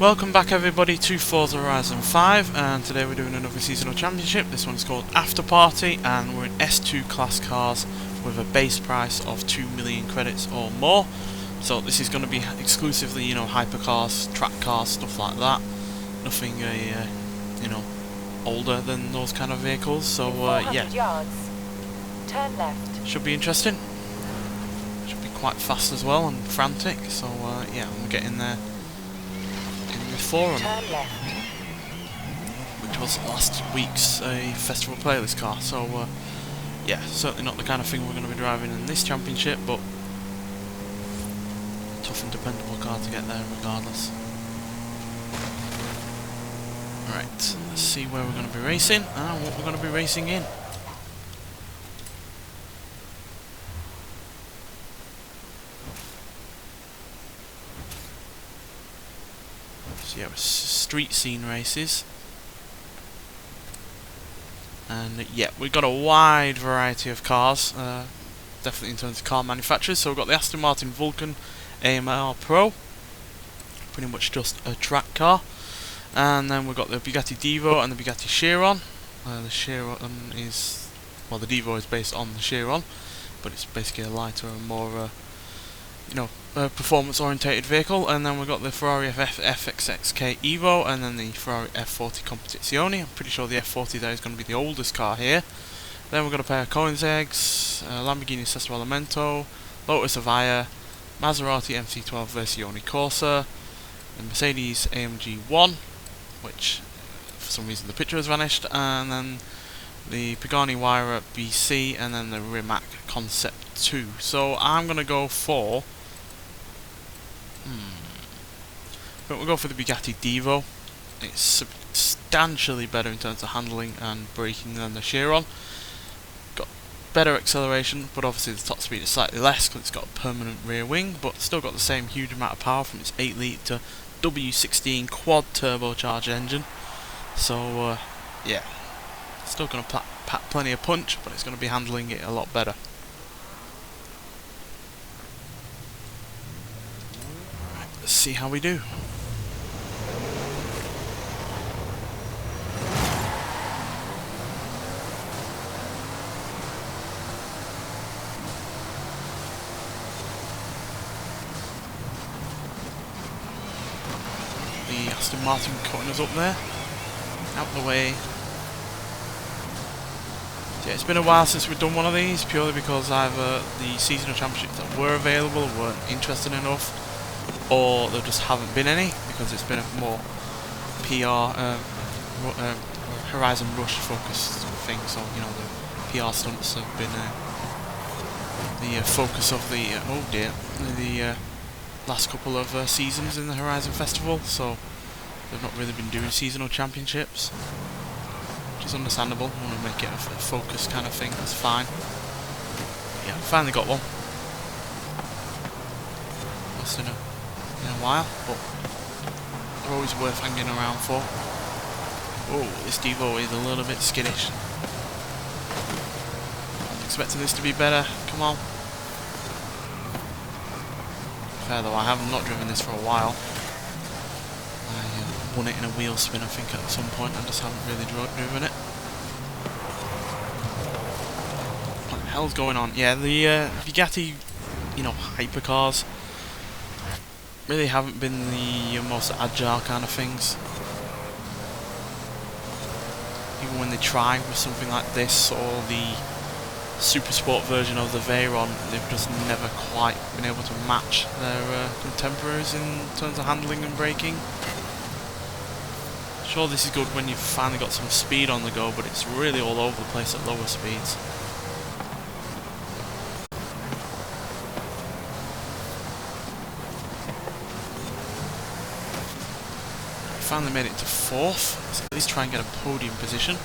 Welcome back everybody to Forza Horizon 5, and today we're doing another seasonal championship. This one's called After Party, and we're in S2 class cars with a base price of 2 million credits or more. So this is going to be exclusively, hypercars, track cars, stuff like that. Nothing, older than those kind of vehicles. So yeah, yards. Turn left. Should be interesting. Should be quite fast as well and frantic. So yeah, we'll get in there. Forum, which was last week's festival playlist car, so yeah, certainly not the kind of thing we're going to be driving in this championship, but tough and dependable car to get there regardless. Alright, let's see where we're going to be racing and what we're going to be racing in. So yeah, street scene races, and yeah, we've got a wide variety of cars, definitely in terms of car manufacturers. So we've got the Aston Martin Vulcan AMR Pro, pretty much just a track car, and then we've got the Bugatti Divo and the Bugatti Chiron. The Chiron is, well, the Divo is based on the Chiron, but it's basically a lighter and more performance-orientated vehicle. And then we've got the Ferrari FXXK Evo, and then the Ferrari F40 Competizione. I'm pretty sure the F40 there is going to be the oldest car here. Then we've got a pair of Koenigseggs, Lamborghini Sesto Elemento, Lotus Avaya, Maserati MC12 Versione Corsa, the Mercedes AMG 1, which for some reason the picture has vanished, and then the Pagani Huayra BC, and then the Rimac Concept 2. So I'm going to go for but we'll go for the Bugatti Divo. It's substantially better in terms of handling and braking than the Chiron. Got better acceleration, but obviously the top speed is slightly less because it's got a permanent rear wing, but still got the same huge amount of power from its 8 litre W16 quad turbocharged engine. So yeah, still going to pack plenty of punch, but it's going to be handling it a lot better. Right, let's see how we do. The Aston Martin cutting us up there, out the way. Yeah, it's been a while since we've done one of these, purely because either the seasonal championships that were available weren't interesting enough, or there just haven't been any, because it's been a more PR, Horizon Rush focused thing. So the PR stunts have been the focus of the last couple of seasons in the Horizon Festival, so they've not really been doing seasonal championships, which is understandable. I want to make it a focus kind of thing, that's fine. But yeah, finally got one. Lost in a while, but they're always worth hanging around for. Oh, this Divo is a little bit skittish. I was expecting this to be better, come on. Fair though, I have not driven this for a while. I won it in a wheel spin, I think, at some point. I just haven't really driven it. What the hell's going on? Yeah, the Bugatti, hypercars really haven't been the most agile kind of things. Even when they try with something like this or the super sport version of the Veyron, they've just never quite been able to match their contemporaries in terms of handling and braking. Sure, this is good when you've finally got some speed on the go, but it's really all over the place at lower speeds. Finally made it to 4th. Let's at least try and get a podium position.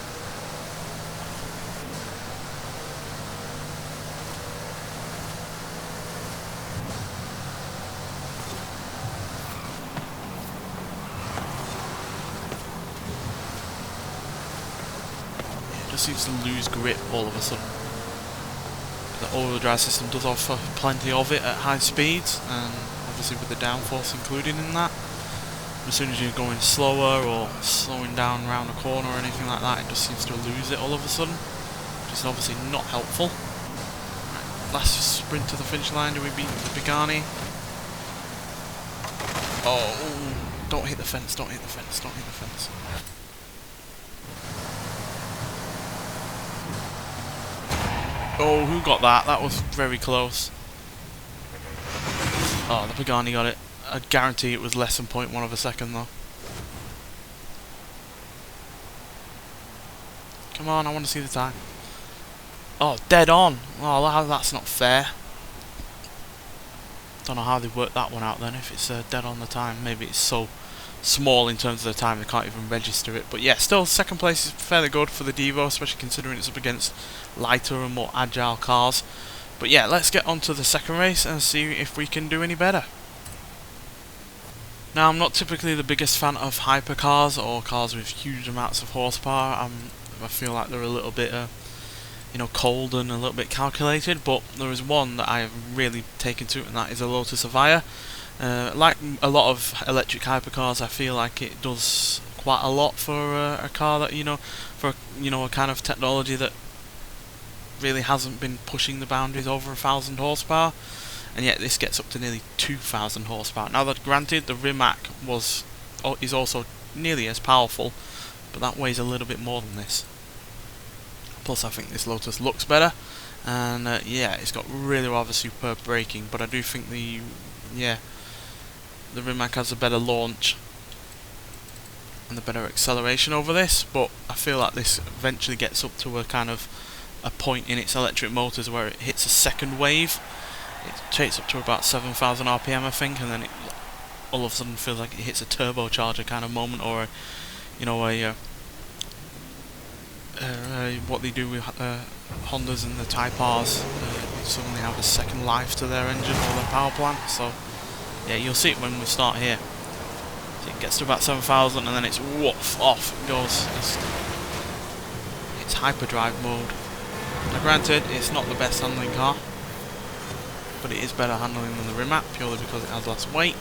Seems to lose grip all of a sudden. The all-wheel drive system does offer plenty of it at high speeds, and obviously with the downforce included in that, as soon as you're going slower or slowing down around a corner or anything like that, it just seems to lose it all of a sudden, which is obviously not helpful. Right, last sprint to the finish line. Do we beat the Pagani? Oh, don't hit the fence, don't hit the fence, don't hit the fence. Oh, who got that? That was very close. Oh, the Pagani got it. I guarantee it was less than 0.1 of a second though. Come on, I want to see the time. Oh, dead on! Oh, that's not fair. Don't know how they worked that one out then, if it's dead on the time. Maybe it's so small in terms of the time they can't even register it. But yeah, still second place is fairly good for the Devo, especially considering it's up against lighter and more agile cars. But yeah, let's get on to the second race and see if we can do any better. Now, I'm not typically the biggest fan of hypercars or cars with huge amounts of horsepower. I feel like they're a little bit you know, cold and a little bit calculated, but there is one that I have really taken to, and that is a Lotus Avaya. Like a lot of electric hypercars, I feel like it does quite a lot for a car that, you know, for a kind of technology that really hasn't been pushing the boundaries over 1,000 horsepower, and yet this gets up to nearly 2,000 horsepower. Now, that granted, the Rimac is also nearly as powerful, but that weighs a little bit more than this. Plus, I think this Lotus looks better, and yeah, it's got really rather superb braking. But I do think the Rimac has a better launch and a better acceleration over this. But I feel like this eventually gets up to a kind of a point in its electric motors where it hits a second wave. It takes up to about 7,000 RPM, I think, and then it all of a sudden feels like it hits a turbocharger kind of moment, or what they do with Hondas and the Type Rs, suddenly have a second life to their engine or their power plant. So yeah, you'll see it when we start here. So it gets to about 7,000 and then it's woof, off it goes. It's hyperdrive mode. Now granted, it's not the best handling car, but it is better handling than the Rimac, purely because it has less weight.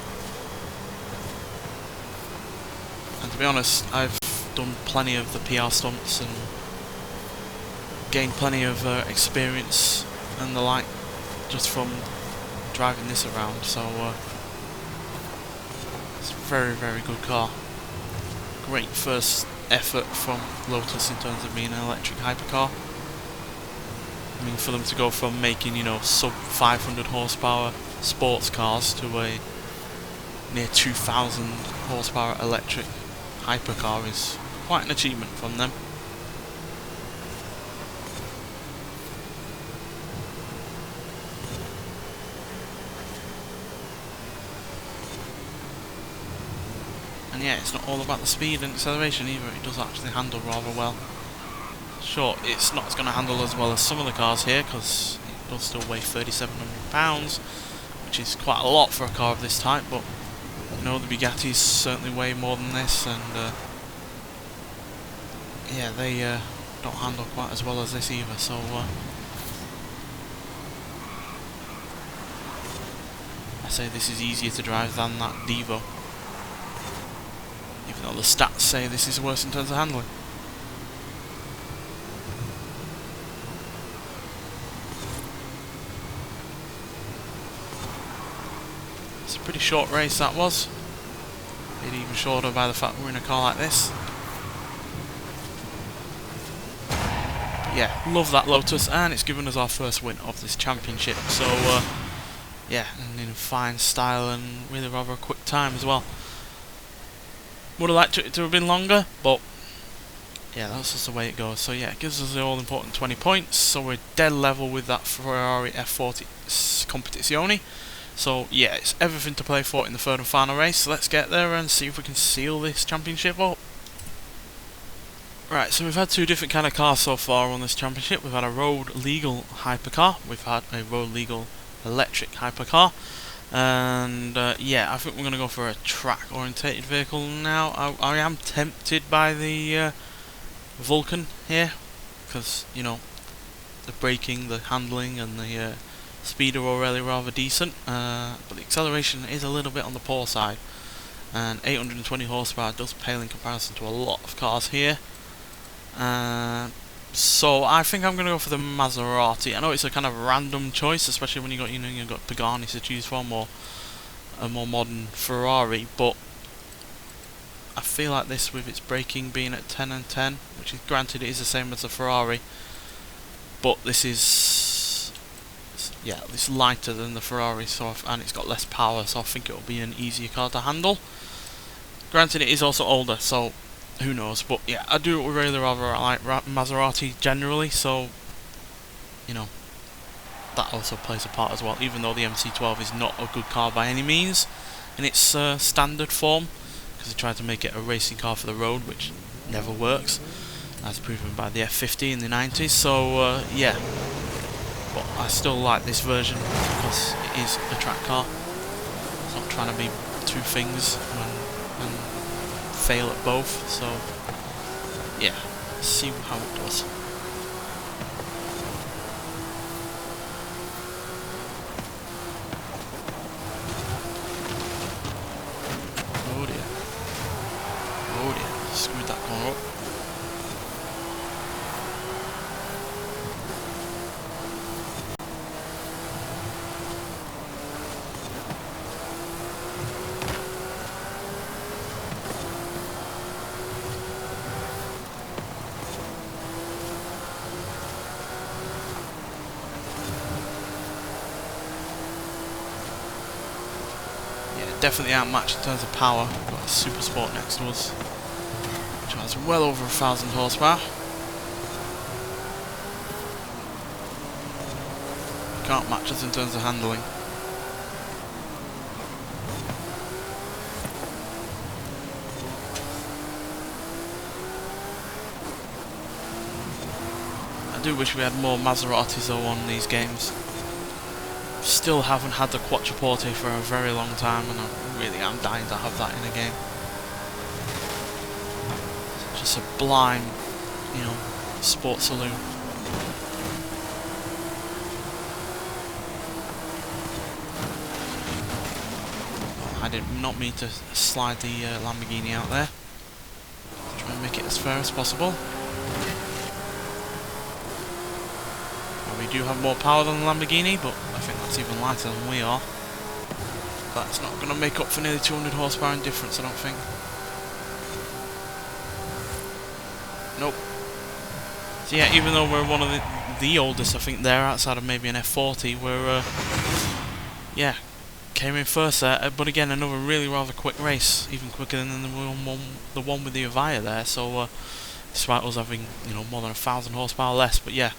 And to be honest, I've done plenty of the PR stunts and gained plenty of experience and the like just from driving this around, so it's a very, very good car. Great first effort from Lotus in terms of being an electric hypercar. I mean, for them to go from making, you know, sub 500 horsepower sports cars to a near 2,000 horsepower electric hypercar is quite an achievement from them. And yeah, it's not all about the speed and acceleration either, it does actually handle rather well. Sure, it's not going to handle as well as some of the cars here, because it does still weigh 3,700 pounds, which is quite a lot for a car of this type, but you know, the Bugattis certainly weigh more than this, and yeah, they don't handle quite as well as this either, so I say this is easier to drive than that Devo, even though the stats say this is worse in terms of handling. It's a pretty short race that was, made even shorter by the fact we're in a car like this. Yeah, love that Lotus, and it's given us our first win of this championship, so yeah, and in fine style and really rather a quick time as well. Would have liked it to have been longer, but yeah, that's just the way it goes. So yeah, it gives us the all important 20 points, so we're dead level with that Ferrari F40 Competizione. So yeah, it's everything to play for in the third and final race, so let's get there and see if we can seal this championship up. Right, so we've had two different kind of cars so far on this championship. We've had a road legal hypercar, we've had a road legal electric hypercar, and yeah, I think we're going to go for a track orientated vehicle now. I am tempted by the Vulcan here, because you know, the braking, the handling and the speed are already rather decent, but the acceleration is a little bit on the poor side. and 820 horsepower does pale in comparison to a lot of cars here. So I think I'm going to go for the Maserati. I know it's a kind of random choice, especially when you've got Paganis to choose from, or a more modern Ferrari, but I feel like this, with its braking being at 10 and 10, which is granted it is the same as the Ferrari, but this is, yeah, it's lighter than the Ferrari, and it's got less power, so I think it will be an easier car to handle. Granted it is also older, so who knows, but yeah, I do really rather like Maserati generally, so you know, that also plays a part as well, even though the MC12 is not a good car by any means in its standard form, because they tried to make it a racing car for the road, which never works, as proven by the F50 in the 90s, so yeah, but I still like this version because it is a track car. It's not trying to be two things and fail at both, so yeah, let's see how it does. Oh dear. Oh dear, screwed that corner up. Definitely outmatched in terms of power. We've got a Super Sport next to us, which has well over 1,000 horsepower. Can't match us in terms of handling. I do wish we had more Maseratis though on these games. Still haven't had the Quattroporte for a very long time, and I really am dying to have that in a game. Such a sublime, you know, sports saloon. I did not mean to slide the Lamborghini out there. Try and make it as fair as possible. We do have more power than the Lamborghini, but I think that's even lighter than we are. That's not going to make up for nearly 200 horsepower in difference, I don't think. Nope. So yeah, even though we're one of the oldest, I think there, outside of maybe an F40, we're, yeah, came in first there. But again, another really rather quick race, even quicker than the one with the Avaya there. So, despite us having, you know, more than 1,000 horsepower less, but yeah.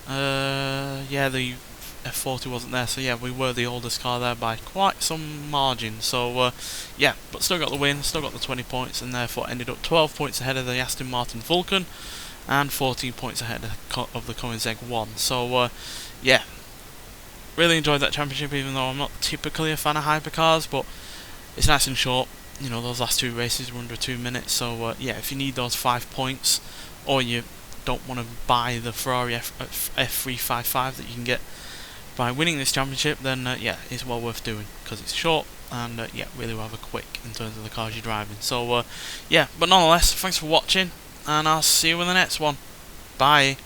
Yeah, the F40 wasn't there, so yeah, we were the oldest car there by quite some margin. So yeah, but still got the win, still got the 20 points, and therefore ended up 12 points ahead of the Aston Martin Vulcan and 14 points ahead of the Koenigsegg 1. So yeah, really enjoyed that championship, even though I'm not typically a fan of hypercars, but it's nice and short. You know, those last two races were under 2 minutes, so yeah, if you need those 5 points, or you don't want to buy the Ferrari F355 that you can get by winning this championship, then yeah, it's well worth doing, because it's short and yeah, really rather quick in terms of the cars you're driving. So yeah, but nonetheless, thanks for watching, and I'll see you in the next one. Bye.